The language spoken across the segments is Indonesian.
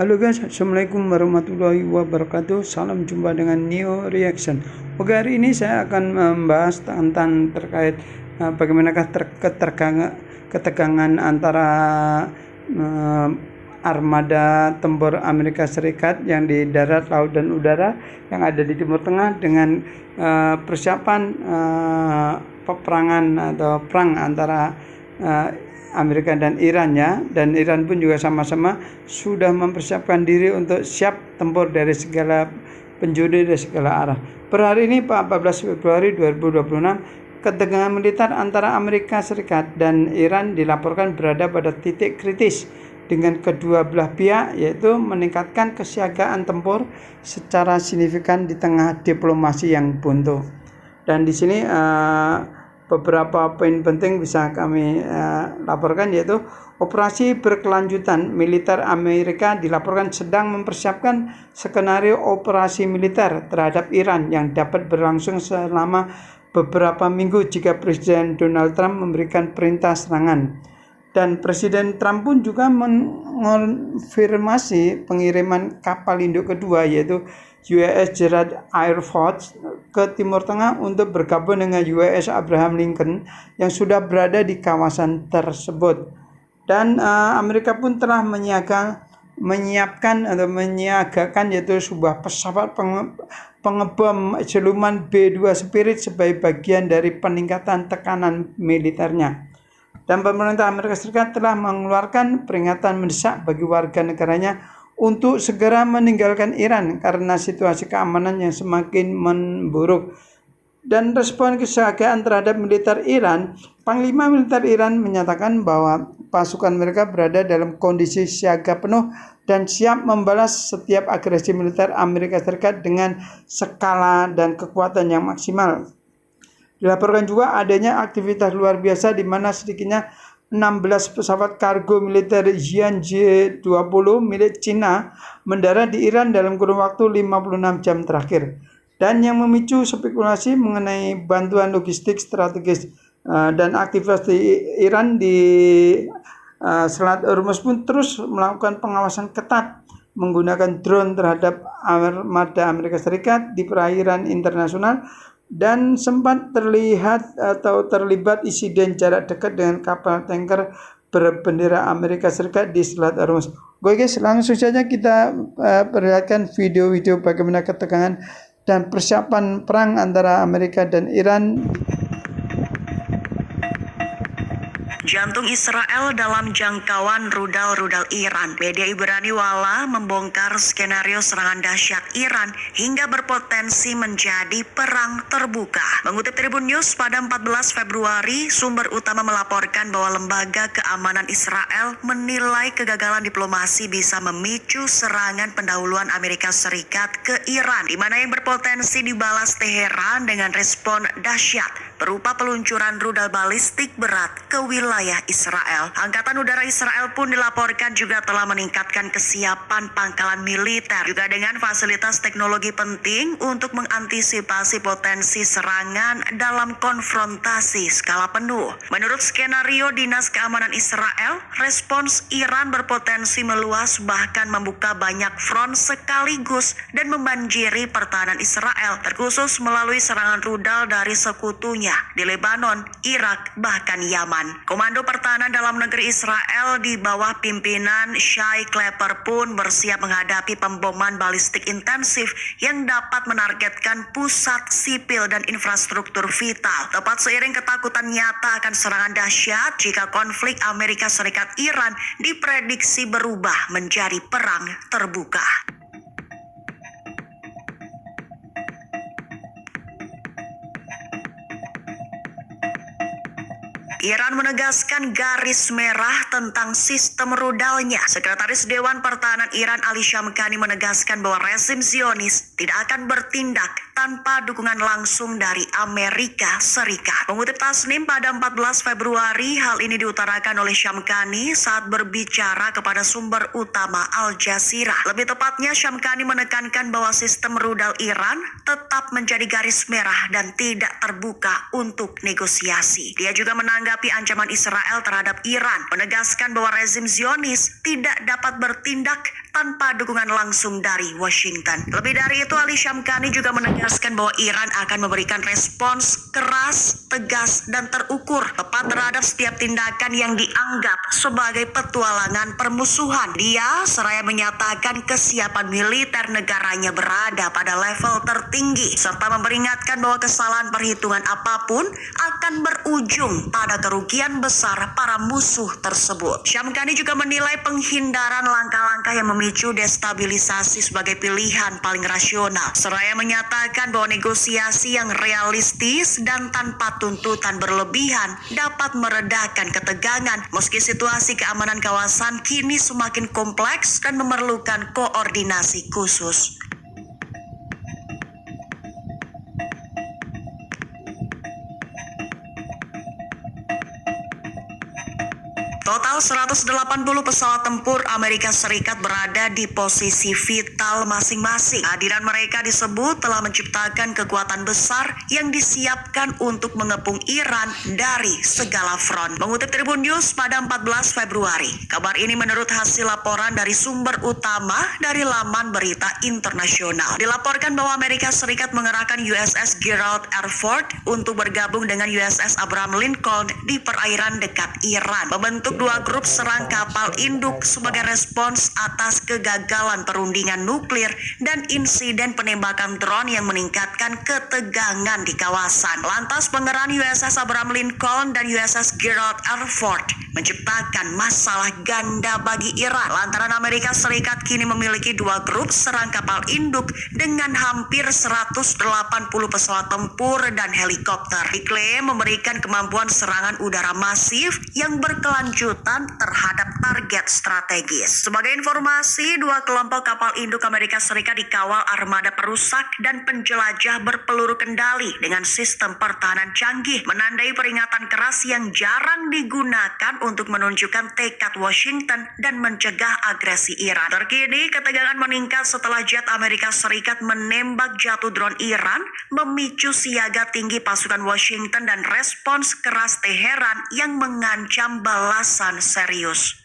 Halo guys, Assalamualaikum warahmatullahi wabarakatuh. Salam jumpa dengan Neo Reaction. Oke, hari ini saya akan membahas tentang terkait bagaimanakah ketegangan antara armada tempur Amerika Serikat yang di darat, laut, dan udara yang ada di Timur Tengah dengan persiapan peperangan atau perang antara Amerika dan Iran ya, dan Iran pun juga sama-sama sudah mempersiapkan diri untuk siap tempur dari segala penjuru dari segala arah. Per hari ini 14 Februari 2026, ketegangan militer antara Amerika Serikat dan Iran dilaporkan berada pada titik kritis dengan kedua belah pihak, yaitu meningkatkan kesiagaan tempur secara signifikan di tengah diplomasi yang buntu. Dan di sini beberapa poin penting bisa kami laporkan, yaitu operasi berkelanjutan militer Amerika dilaporkan sedang mempersiapkan skenario operasi militer terhadap Iran yang dapat berlangsung selama beberapa minggu jika Presiden Donald Trump memberikan perintah serangan. Dan Presiden Trump pun juga mengonfirmasi pengiriman kapal induk kedua, yaitu USS Gerald R. Ford ke Timur Tengah untuk bergabung dengan USS Abraham Lincoln yang sudah berada di kawasan tersebut. Dan Amerika pun telah menyiagakan yaitu sebuah pesawat pengebom siluman B-2 Spirit sebagai bagian dari peningkatan tekanan militernya. Dan pemerintah Amerika Serikat telah mengeluarkan peringatan mendesak bagi warga negaranya untuk segera meninggalkan Iran karena situasi keamanan yang semakin memburuk. Dan respon kesiagaan terhadap militer Iran, Panglima Militer Iran menyatakan bahwa pasukan mereka berada dalam kondisi siaga penuh dan siap membalas setiap agresi militer Amerika Serikat dengan skala dan kekuatan yang maksimal. Dilaporkan juga adanya aktivitas luar biasa di mana sedikitnya 16 pesawat kargo militer Jiangje 20 milik Cina mendarat di Iran dalam kurun waktu 56 jam terakhir. Dan yang memicu spekulasi mengenai bantuan logistik strategis dan aktivitas di Iran di Selat Hormuz pun terus melakukan pengawasan ketat menggunakan drone terhadap armada Amerika Serikat di perairan internasional, dan sempat terlihat atau terlibat insiden jarak dekat dengan kapal tanker berbendera Amerika Serikat di Selat Hormuz. Oke guys, langsung saja kita perlihatkan video-video bagaimana ketegangan dan persiapan perang antara Amerika dan Iran. Jantung Israel dalam jangkauan rudal-rudal Iran. Media Ibrani Wala membongkar skenario serangan dahsyat Iran hingga berpotensi menjadi perang terbuka. Mengutip Tribun News pada 14 Februari, sumber utama melaporkan bahwa Lembaga Keamanan Israel menilai kegagalan diplomasi bisa memicu serangan pendahuluan Amerika Serikat ke Iran, di mana yang berpotensi dibalas Teheran dengan respon dahsyat berupa peluncuran rudal balistik berat ke wilayah Israel. Angkatan Udara Israel pun dilaporkan juga telah meningkatkan kesiapan pangkalan militer juga dengan fasilitas teknologi penting untuk mengantisipasi potensi serangan dalam konfrontasi skala penuh. Menurut skenario Dinas Keamanan Israel, respons Iran berpotensi meluas bahkan membuka banyak front sekaligus dan membanjiri pertahanan Israel, terkhusus melalui serangan rudal dari sekutunya di Lebanon, Irak, bahkan Yaman. Komando Pertahanan Dalam Negeri Israel di bawah pimpinan Shai Clapper pun bersiap menghadapi pemboman balistik intensif yang dapat menargetkan pusat sipil dan infrastruktur vital, tepat seiring ketakutan nyata akan serangan dahsyat jika konflik Amerika Serikat-Iran diprediksi berubah menjadi perang terbuka. Iran menegaskan garis merah tentang sistem rudalnya. Sekretaris Dewan Pertahanan Iran Ali Shamkhani menegaskan bahwa rezim Zionis tidak akan bertindak tanpa dukungan langsung dari Amerika Serikat. Mengutip Tasnim pada 14 Februari, hal ini diutarakan oleh Shamkhani saat berbicara kepada sumber utama Al Jazeera. Lebih tepatnya, Shamkhani menekankan bahwa sistem rudal Iran tetap menjadi garis merah dan tidak terbuka untuk negosiasi. Dia juga menanggapi ancaman Israel terhadap Iran, menegaskan bahwa rezim Zionis tidak dapat bertindak tanpa dukungan langsung dari Washington. Lebih dari itu, Ali Shamkhani juga menegaskan bahwa Iran akan memberikan respons keras, tegas, dan terukur tepat terhadap setiap tindakan yang dianggap sebagai petualangan permusuhan. Dia seraya menyatakan kesiapan militer negaranya berada pada level tertinggi serta memperingatkan bahwa kesalahan perhitungan apapun akan berujung pada kerugian besar para musuh tersebut. Shamkhani juga menilai penghindaran langkah-langkah yang memicu destabilisasi sebagai pilihan paling rasional, seraya menyatakan bahwa negosiasi yang realistis dan tanpa tuntutan berlebihan dapat meredakan ketegangan meski situasi keamanan kawasan kini semakin kompleks dan memerlukan koordinasi khusus. Total 180 pesawat tempur Amerika Serikat berada di posisi vital masing-masing. Kehadiran mereka disebut telah menciptakan kekuatan besar yang disiapkan untuk mengepung Iran dari segala front. Mengutip Tribun News pada 14 Februari, kabar ini menurut hasil laporan dari sumber utama dari laman berita internasional. Dilaporkan bahwa Amerika Serikat mengerahkan USS Gerald R. Ford untuk bergabung dengan USS Abraham Lincoln di perairan dekat Iran, membentuk dua grup serang kapal induk sebagai respons atas kegagalan perundingan nuklir dan insiden penembakan drone yang meningkatkan ketegangan di kawasan. Lantas pengerahan USS Abraham Lincoln dan USS Gerald R. Ford menciptakan masalah ganda bagi Iran lantaran Amerika Serikat kini memiliki dua grup serang kapal induk dengan hampir 180 pesawat tempur dan helikopter. Diklaim memberikan kemampuan serangan udara masif yang berkelanjutan terhadap target strategis. Sebagai informasi, dua kelompok kapal induk Amerika Serikat dikawal armada perusak dan penjelajah berpeluru kendali dengan sistem pertahanan canggih, menandai peringatan keras yang jarang digunakan untuk menunjukkan tekad Washington dan mencegah agresi Iran. Terkini, ketegangan meningkat setelah jet Amerika Serikat menembak jatuh drone Iran, memicu siaga tinggi pasukan Washington dan respons keras Teheran yang mengancam balasan serius.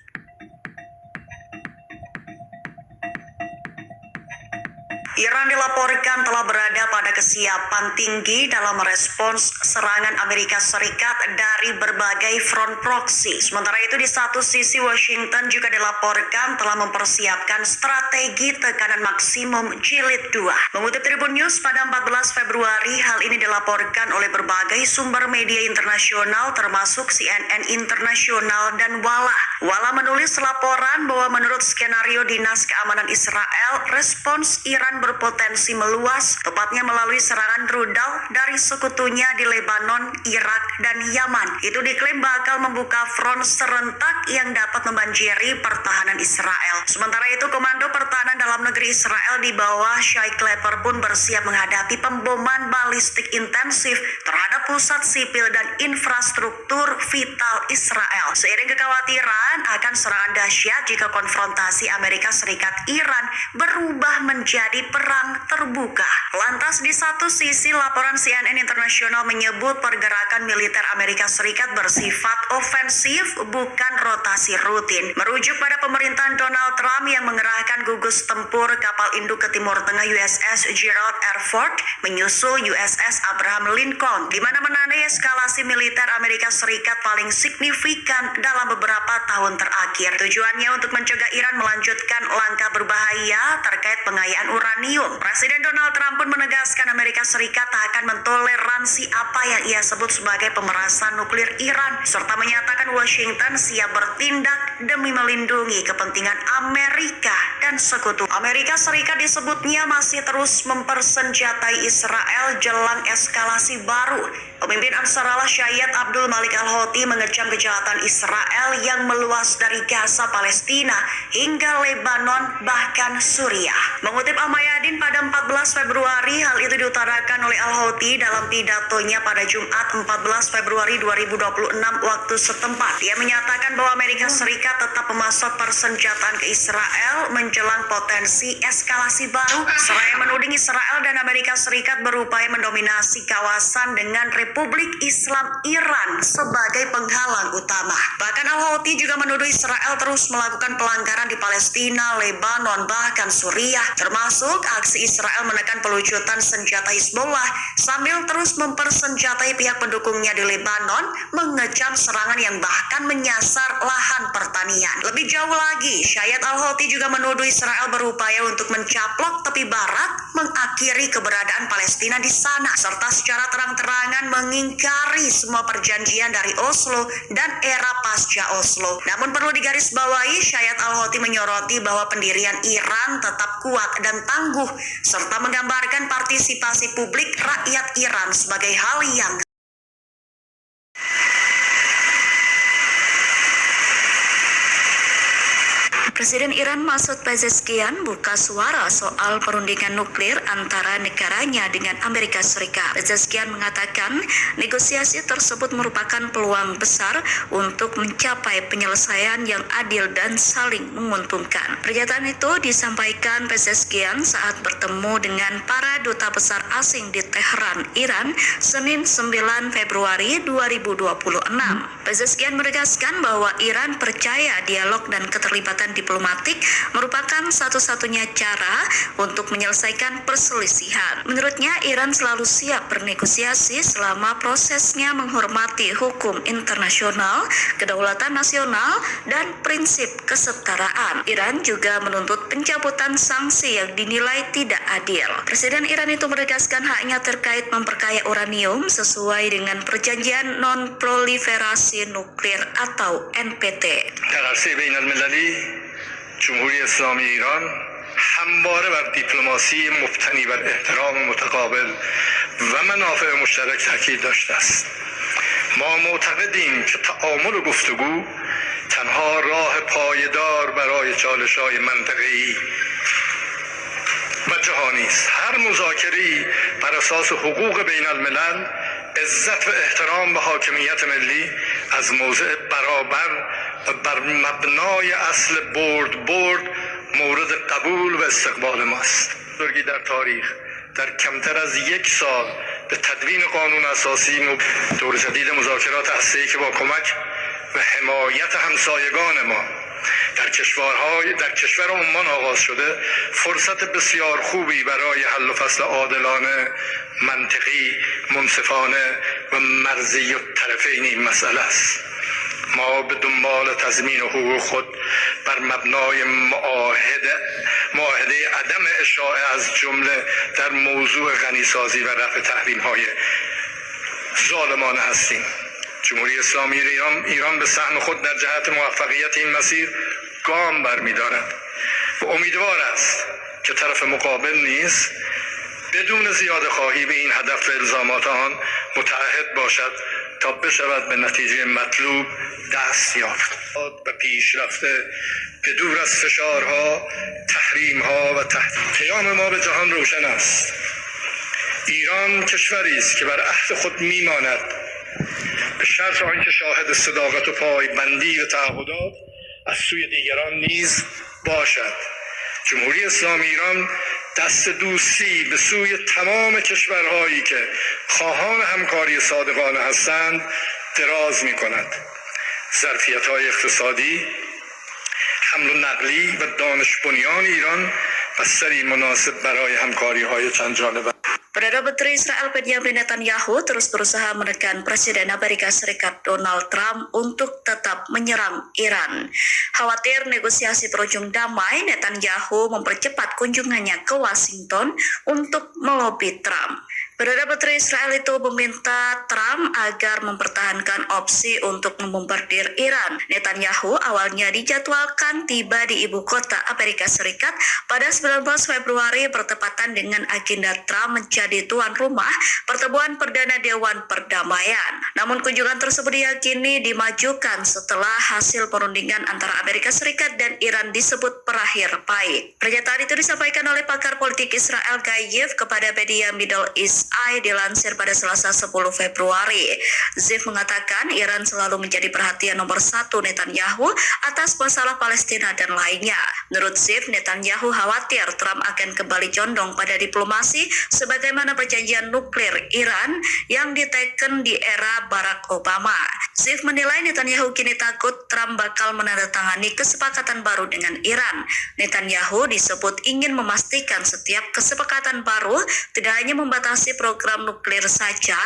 Iran dilaporkan telah berada pada kesiapan tinggi dalam merespons serangan Amerika Serikat dari berbagai front proksi. Sementara itu di satu sisi Washington juga dilaporkan telah mempersiapkan strategi tekanan maksimum jilid 2. Mengutip Tribun News pada 14 Februari, hal ini dilaporkan oleh berbagai sumber media internasional termasuk CNN Internasional dan Wala. Wala menulis laporan bahwa menurut skenario Dinas Keamanan Israel, respons Iran berpotensi meluas, tepatnya melalui serangan rudal dari sekutunya di Lebanon, Irak, dan Yaman. Itu diklaim bakal membuka front serentak yang dapat membanjiri pertahanan Israel. Sementara itu, Komando Pertahanan Dalam Negeri Israel di bawah Shai Clapper pun bersiap menghadapi pemboman balistik intensif terhadap pusat sipil dan infrastruktur vital Israel. Seiring kekhawatiran akan serangan dahsyat jika konfrontasi Amerika Serikat-Iran berubah menjadi perang terbuka. Lantas di satu sisi laporan CNN Internasional menyebut pergerakan militer Amerika Serikat bersifat ofensif bukan rotasi rutin. Merujuk pada pemerintahan Donald Trump yang mengerahkan gugus tempur kapal induk ke Timur Tengah USS Gerald R. Ford menyusul USS Abraham Lincoln, di mana menandai eskalasi militer Amerika Serikat paling signifikan dalam beberapa tahun terakhir. Tujuannya untuk mencegah Iran melanjutkan langkah berbahaya terkait pengayaan uranium. Presiden Donald Trump pun menegaskan Amerika Serikat tak akan mentoleransi apa yang ia sebut sebagai pemerasan nuklir Iran, serta menyatakan Washington siap bertindak demi melindungi kepentingan Amerika dan sekutu. Amerika Serikat disebutnya masih terus mempersenjatai Israel jelang eskalasi baru. Pemimpin Ansarallah Syed Abdul Malik Al-Houthi mengecam kejahatan Israel yang meluas dari Gaza, Palestina hingga Lebanon bahkan Suriah. Mengutip Al-Mayadin pada 14 Februari, hal itu diutarakan oleh Al-Houthi dalam pidatonya pada Jumat 14 Februari 2026 waktu setempat. Dia menyatakan bahwa Amerika Serikat tetap memasok persenjataan ke Israel menjelang potensi eskalasi baru, seraya menuding Israel Israel dan Amerika Serikat berupaya mendominasi kawasan dengan Republik Islam Iran sebagai penghalang utama. Bahkan Al-Houthi juga menuduh Israel terus melakukan pelanggaran di Palestina, Lebanon, bahkan Suriah, termasuk aksi Israel menekan pelucutan senjata Hizbullah sambil terus mempersenjatai pihak pendukungnya di Lebanon, mengecam serangan yang bahkan menyasar lahan pertanian. Lebih jauh lagi, Syayat Al-Houthi juga menuduh Israel berupaya untuk mencaplok tepi barat, mengakhiri keberadaan Palestina di sana, serta secara terang-terangan mengingkari semua perjanjian dari Oslo dan era pasca Oslo. Namun perlu digarisbawahi, Syayat Al-Houthi menyoroti bahwa pendirian Iran tetap kuat dan tangguh, serta menggambarkan partisipasi publik rakyat Iran sebagai hal yang Presiden Iran Masoud Pezeshkian buka suara soal perundingan nuklir antara negaranya dengan Amerika Serikat. Pezeshkian mengatakan negosiasi tersebut merupakan peluang besar untuk mencapai penyelesaian yang adil dan saling menguntungkan. Pernyataan itu disampaikan Pezeshkian saat bertemu dengan para duta besar asing di Teheran, Iran, Senin 9 Februari 2026. Pezeshkian menegaskan bahwa Iran percaya dialog dan keterlibatan diplomatik merupakan satu-satunya cara untuk menyelesaikan perselisihan. Menurutnya, Iran selalu siap bernegosiasi selama prosesnya menghormati hukum internasional, kedaulatan nasional, dan prinsip kesetaraan. Iran juga menuntut pencabutan sanksi yang dinilai tidak adil. Presiden Iran itu menegaskan haknya terkait memperkaya uranium sesuai dengan perjanjian non-proliferasi nuklir atau NPT. جمهوری اسلامی ایران همواره بر دیپلماسی مبتنی بر احترام متقابل و منافع مشترک تاکید داشته است. ما معتقدیم که تعامل و گفتگو تنها راه پایدار برای چالش‌های منطقه‌ای و جهانی است. هر مذاکره‌ای بر اساس حقوق بین الملل، عزت و احترام به حاکمیت ملی از موضع برابر و بر مبنای اصل برد مورد قبول و استقبال ماست. بزرگی در تاریخ در کمتر از یک سال به تدوین قانون اساسی دور جدید مذاکرات هسته‌ای که با کمک و حمایت همسایگان ما در کشور عمان آغاز شده، فرصت بسیار خوبی برای حل و فصل عادلانه، منطقی، منصفانه و مرزی الطرفین این مسئله است. ما به دنبال تضمین حقوق خود بر مبنای معاهده عدم اشاعه از جمله در موضوع غنیسازی و رفع تحریم‌های ظالمانه هستیم. جمهوری اسلامی ایران به سهم خود در جهت موفقیت این مسیر گام برمی‌دارد و امیدوار است که طرف مقابل نیز بدون زیاده خواهی به این هدف و الزامات آن متعهد باشد تا بشود به نتیجه مطلوب دست یافت و پیشرفته به دور از فشارها، تحریم‌ها و قیام ما به جهان روشن است. ایران کشوری است که بر عهد خود میماند، به شرط آنکه شاهد صداقت و پایبندی و تعهدات از سوی دیگران نیز باشد. جمهوری اسلامی ایران دست دوستی به سوی تمام کشورهایی که خواهان همکاری صادقانه هستند دراز می کند. ظرفیت‌های اقتصادی، حمل و نقلی و دانش بنیان ایران بستری مناسب برای همکاری‌های چند جانبه. Perdana Menteri Israel Benjamin Netanyahu terus berusaha menekan Presiden Amerika Serikat Donald Trump untuk tetap menyerang Iran. Khawatir negosiasi berujung damai, Netanyahu mempercepat kunjungannya ke Washington untuk melobi Trump. Perdana Menteri Israel itu meminta Trump agar mempertahankan opsi untuk membombardir Iran. Netanyahu awalnya dijadwalkan tiba di ibu kota Amerika Serikat pada 19 Februari bertepatan dengan agenda Trump menjadi tuan rumah pertemuan Perdana Dewan Perdamaian. Namun kunjungan tersebut diyakini dimajukan setelah hasil perundingan antara Amerika Serikat dan Iran disebut berakhir pahit. Pernyataan itu disampaikan oleh pakar politik Israel Gayev kepada media Middle East SI dilansir pada Selasa 10 Februari. Ziv mengatakan Iran selalu menjadi perhatian nomor satu Netanyahu atas masalah Palestina dan lainnya. Menurut Ziv, Netanyahu khawatir Trump akan kembali condong pada diplomasi sebagaimana perjanjian nuklir Iran yang diteken di era Barack Obama. Ziv menilai Netanyahu kini takut Trump bakal menandatangani kesepakatan baru dengan Iran. Netanyahu disebut ingin memastikan setiap kesepakatan baru tidak hanya membatasi program nuklir saja,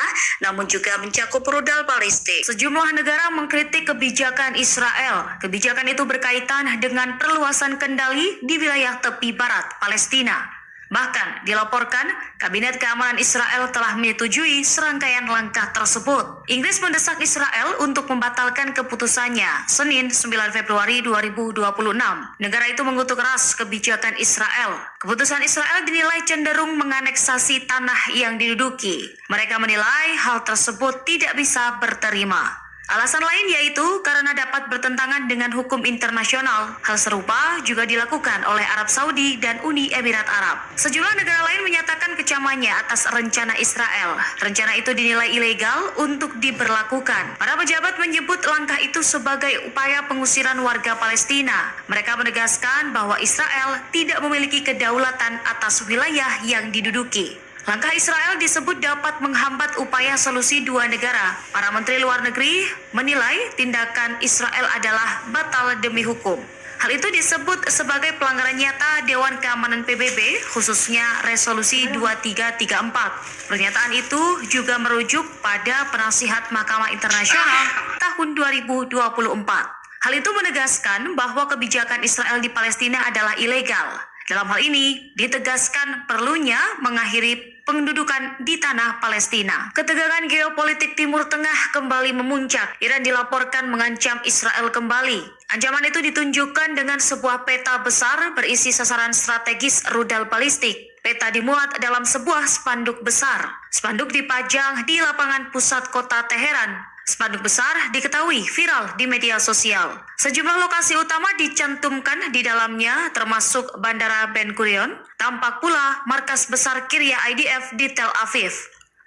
namun juga mencakup rudal balistik. Sejumlah negara mengkritik kebijakan Israel. Kebijakan itu berkaitan dengan perluasan kendali di wilayah tepi barat Palestina. Bahkan dilaporkan Kabinet Keamanan Israel telah menyetujui serangkaian langkah tersebut. Inggris mendesak Israel untuk membatalkan keputusannya Senin 9 Februari 2026. Negara itu mengutuk keras kebijakan Israel. Keputusan Israel dinilai cenderung menganeksasi tanah yang diduduki. Mereka menilai hal tersebut tidak bisa berterima. Alasan lain yaitu karena dapat bertentangan dengan hukum internasional. Hal serupa juga dilakukan oleh Arab Saudi dan Uni Emirat Arab. Sejumlah negara lain menyatakan kecamannya atas rencana Israel. Rencana itu dinilai ilegal untuk diberlakukan. Para pejabat menyebut langkah itu sebagai upaya pengusiran warga Palestina. Mereka menegaskan bahwa Israel tidak memiliki kedaulatan atas wilayah yang diduduki. Langkah Israel disebut dapat menghambat upaya solusi dua negara. Para menteri luar negeri menilai tindakan Israel adalah batal demi hukum. Hal itu disebut sebagai pelanggaran nyata Dewan Keamanan PBB, khususnya Resolusi 2334. Pernyataan itu juga merujuk pada penasihat Mahkamah Internasional tahun 2024. Hal itu menegaskan bahwa kebijakan Israel di Palestina adalah ilegal. Dalam hal ini, ditegaskan perlunya mengakhiri pendudukan di tanah Palestina. Ketegangan geopolitik Timur Tengah kembali memuncak. Iran dilaporkan mengancam Israel kembali. Ancaman itu ditunjukkan dengan sebuah peta besar berisi sasaran strategis rudal balistik. Peta dimuat dalam sebuah spanduk besar. Spanduk dipajang di lapangan pusat kota Teheran. Spanduk besar diketahui viral di media sosial. Sejumlah lokasi utama dicantumkan di dalamnya, termasuk Bandara Ben Gurion. Tampak pula markas besar Kiryat IDF di Tel Aviv.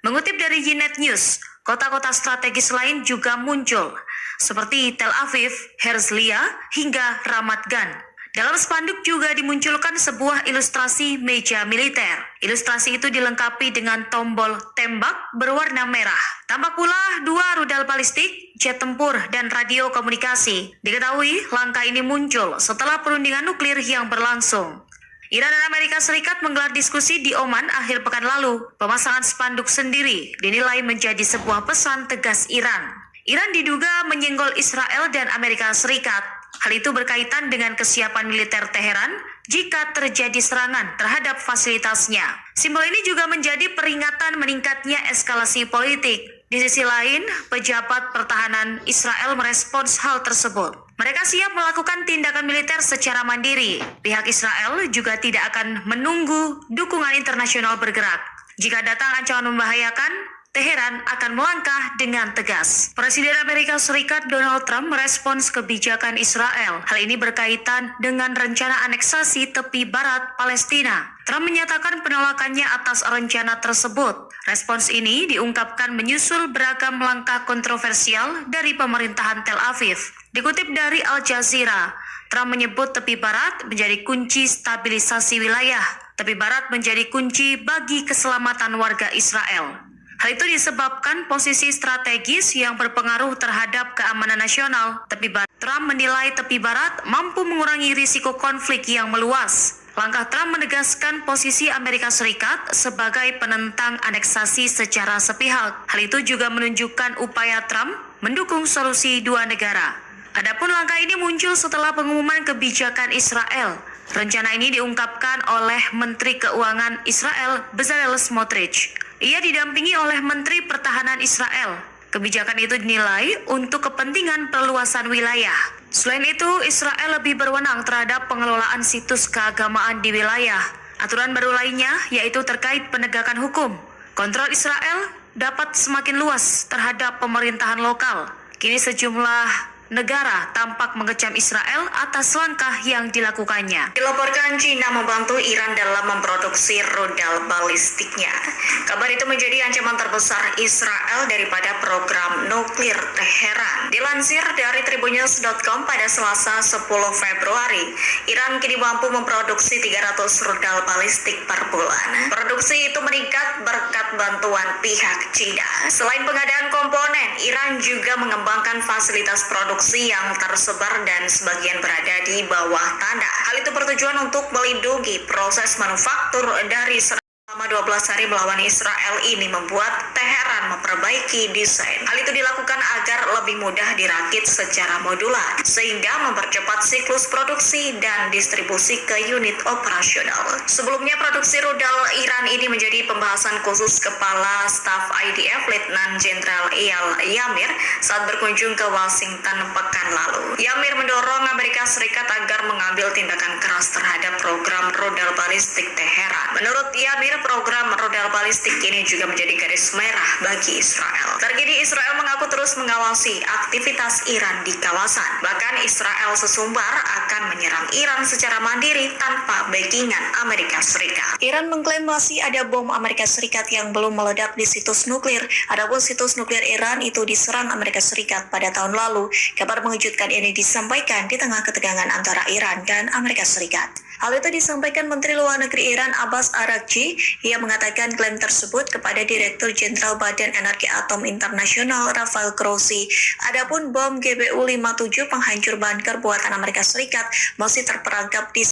Mengutip dari Ynet News, kota-kota strategis lain juga muncul, seperti Tel Aviv, Herzliya, hingga Ramat Gan. Dalam spanduk juga dimunculkan sebuah ilustrasi meja militer. Ilustrasi itu dilengkapi dengan tombol tembak berwarna merah. Tampak pula dua rudal balistik, jet tempur, dan radio komunikasi. Diketahui langkah ini muncul setelah perundingan nuklir yang berlangsung. Iran dan Amerika Serikat menggelar diskusi di Oman akhir pekan lalu. Pemasangan spanduk sendiri dinilai menjadi sebuah pesan tegas Iran. Iran diduga menyenggol Israel dan Amerika Serikat. Hal itu berkaitan dengan kesiapan militer Teheran jika terjadi serangan terhadap fasilitasnya. Simbol ini juga menjadi peringatan meningkatnya eskalasi politik. Di sisi lain, pejabat pertahanan Israel merespons hal tersebut. Mereka siap melakukan tindakan militer secara mandiri. Pihak Israel juga tidak akan menunggu dukungan internasional bergerak. Jika datang ancaman membahayakan, Teheran akan melangkah dengan tegas. Presiden Amerika Serikat Donald Trump merespons kebijakan Israel. Hal ini berkaitan dengan rencana aneksasi tepi barat Palestina. Trump menyatakan penolakannya atas rencana tersebut. Respons ini diungkapkan menyusul beragam langkah kontroversial dari pemerintahan Tel Aviv. Dikutip dari Al Jazeera, Trump menyebut tepi barat menjadi kunci stabilisasi wilayah. Tepi barat menjadi kunci bagi keselamatan warga Israel. Hal itu disebabkan posisi strategis yang berpengaruh terhadap keamanan nasional. Trump menilai tepi barat mampu mengurangi risiko konflik yang meluas. Langkah Trump menegaskan posisi Amerika Serikat sebagai penentang aneksasi secara sepihak. Hal itu juga menunjukkan upaya Trump mendukung solusi dua negara. Adapun langkah ini muncul setelah pengumuman kebijakan Israel. Rencana ini diungkapkan oleh Menteri Keuangan Israel Bezalel Smotrich. Ia didampingi oleh Menteri Pertahanan Israel. Kebijakan itu dinilai untuk kepentingan perluasan wilayah. Selain itu, Israel lebih berwenang terhadap pengelolaan situs keagamaan di wilayah. Aturan baru lainnya yaitu terkait penegakan hukum. Kontrol Israel dapat semakin luas terhadap pemerintahan lokal. Kini sejumlah negara tampak mengecam Israel atas langkah yang dilakukannya. Dilaporkan China membantu Iran dalam memproduksi rudal balistiknya. Kabar itu menjadi ancaman terbesar Israel daripada program nuklir Teheran. Dilansir dari tribunnews.com pada Selasa 10 Februari, Iran kini mampu memproduksi 300 rudal balistik per bulan. Produksi itu meningkat berkat bantuan pihak China. Selain pengadaan komponen, Iran juga mengembangkan fasilitas produksi yang tersebar dan sebagian berada di bawah tanah. Hal itu bertujuan untuk melindungi proses manufaktur dari selama 12 hari melawan Israel ini membuat Teheran memperbaiki desain. Hal itu dilakukan agar lebih mudah dirakit secara modular, sehingga mempercepat siklus produksi dan distribusi ke unit operasional. Sebelumnya, produksi rudal Iran ini menjadi pembahasan khusus Kepala Staf IDF Letnan Jenderal Eyal Yamir saat berkunjung ke Washington pekan lalu. Yamir mendorong Amerika Serikat agar mengambil tindakan keras terhadap program rudal balistik Teheran. Menurut Yamir, program rudal balistik ini juga menjadi garis merah bagi Israel. Terkini Israel mengaku terus mengawasi aktivitas Iran di kawasan. Bahkan Israel sesumbar akan menyerang Iran secara mandiri tanpa backingan Amerika Serikat. Iran mengklaim masih ada bom Amerika Serikat yang belum meledak di situs nuklir. Adapun situs nuklir Iran itu diserang Amerika Serikat pada tahun lalu. Kabar mengejutkan ini disampaikan di tengah ketegangan antara Iran dan Amerika Serikat. Hal itu disampaikan Menteri Luar Negeri Iran Abbas Araghchi. Ia mengatakan klaim tersebut kepada Direktur Jenderal Badan Energi Atom Internasional Rafael Grossi. Adapun bom GBU-57 penghancur bunker buatan Amerika Serikat masih terperangkap di